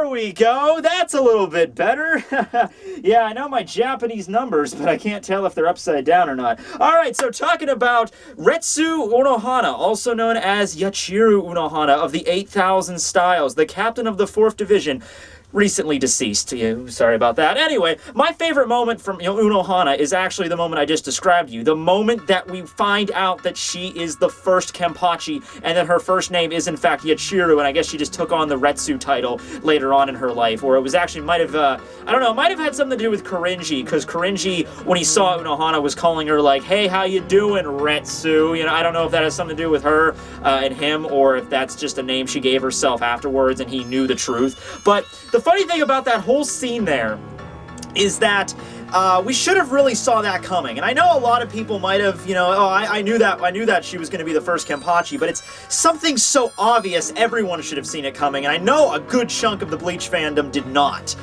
There we go. That's a little bit better. Yeah, I know my Japanese numbers, but I can't tell if they're upside down or not. All right, so talking about Retsu Unohana, also known as Yachiru Unohana of the 8,000 Styles, the captain of the 4th Division, recently deceased. Sorry about that. Anyway, my favorite moment from Unohana is actually the moment I just described to you. The moment that we find out that she is the first Kenpachi and that her first name is in fact Yachiru, and I guess she just took on the Retsu title later on in her life, or it was actually might have, I don't know, it might have had something to do with Korinji, because Korinji, when he saw Unohana, was calling her like, hey, how you doing, Retsu? I don't know if that has something to do with her and him, or if that's just a name she gave herself afterwards and he knew the truth. But the funny thing about that whole scene there is that we should have really saw that coming. And I know a lot of people might have, I knew that she was going to be the first Kenpachi, but it's something so obvious everyone should have seen it coming, and I know a good chunk of the Bleach fandom did not.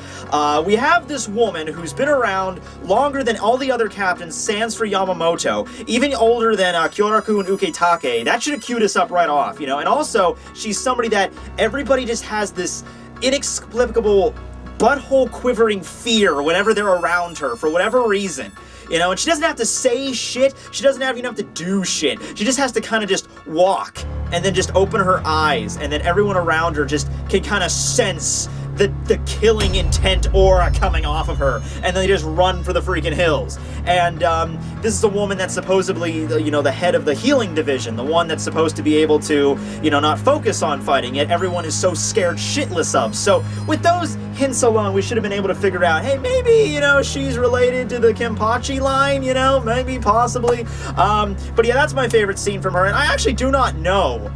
We have this woman who's been around longer than all the other captains, sans for Yamamoto, even older than Kyoraku and Uketake. That should have queued us up right off, and also she's somebody that everybody just has this inexplicable butthole quivering fear whenever they're around her for whatever reason. And she doesn't have to say shit. She doesn't even have to do shit. She just has to kind of just walk and then just open her eyes, and then everyone around her just can kind of sense the killing intent aura coming off of her, and then they just run for the freaking hills. And this is a woman that's supposedly, the head of the healing division, the one that's supposed to be able to, not focus on fighting, yet everyone is so scared shitless of. So with those hints alone, we should have been able to figure out, hey, maybe, she's related to the Kenpachi line, maybe, possibly. But yeah, that's my favorite scene from her, and I actually do not know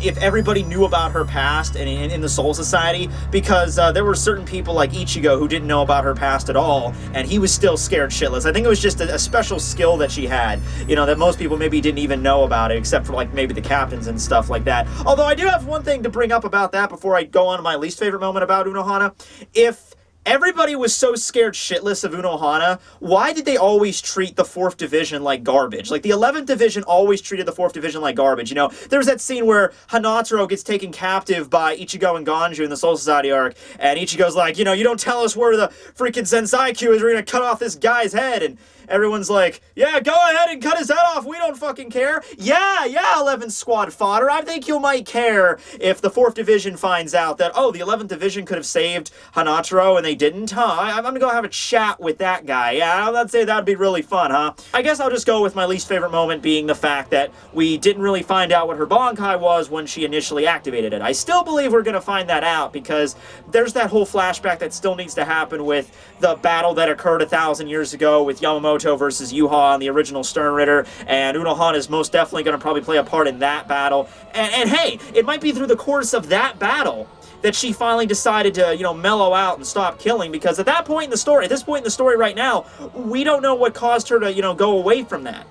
if everybody knew about her past in the Soul Society, because there were certain people like Ichigo who didn't know about her past at all, and he was still scared shitless. I think it was just a special skill that she had, that most people maybe didn't even know about it, except for like maybe the captains and stuff like that. Although I do have one thing to bring up about that before I go on to my least favorite moment about Unohana. If everybody was so scared shitless of Unohana, why did they always treat the 4th Division like garbage? Like, the 11th Division always treated the 4th Division like garbage, There's that scene where Hanataro gets taken captive by Ichigo and Ganju in the Soul Society arc, and Ichigo's like, you don't tell us where the freaking Zensaikyu is, we're gonna cut off this guy's head, and everyone's like, yeah, go ahead and cut his head off, we don't fucking care. Yeah, 11th Squad fodder, I think you might care if the 4th Division finds out that, oh, the 11th Division could have saved Hanataro and they didn't, huh? I'm gonna go have a chat with that guy. Yeah, let's say that'd be really fun, huh? I guess I'll just go with my least favorite moment being the fact that we didn't really find out what her Bankai was when she initially activated it. I still believe we're gonna find that out, because there's that whole flashback that still needs to happen with the battle that occurred 1,000 years ago with Yamamoto versus Yuha on the original Stern Ritter, and Unohana is most definitely going to probably play a part in that battle. And hey, it might be through the course of that battle that she finally decided to, mellow out and stop killing, because at this point in the story right now, we don't know what caused her to, go away from that.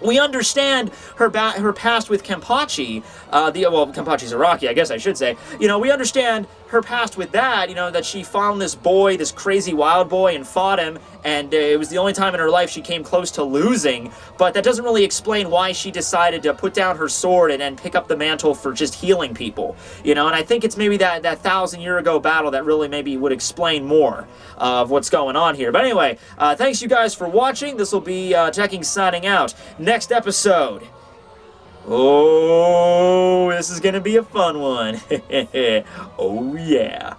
We understand her past with Kenpachi, Kenpachi Zaraki, I guess I should say. We understand her past with that, that she found this boy, this crazy wild boy, and fought him, and it was the only time in her life she came close to losing, but that doesn't really explain why she decided to put down her sword and pick up the mantle for just healing people, and I think it's maybe that 1,000-year-ago battle that really maybe would explain more of what's going on here. But anyway, thanks you guys for watching. This will be Tekking signing out. Next episode. Oh, this is gonna be a fun one. Oh yeah.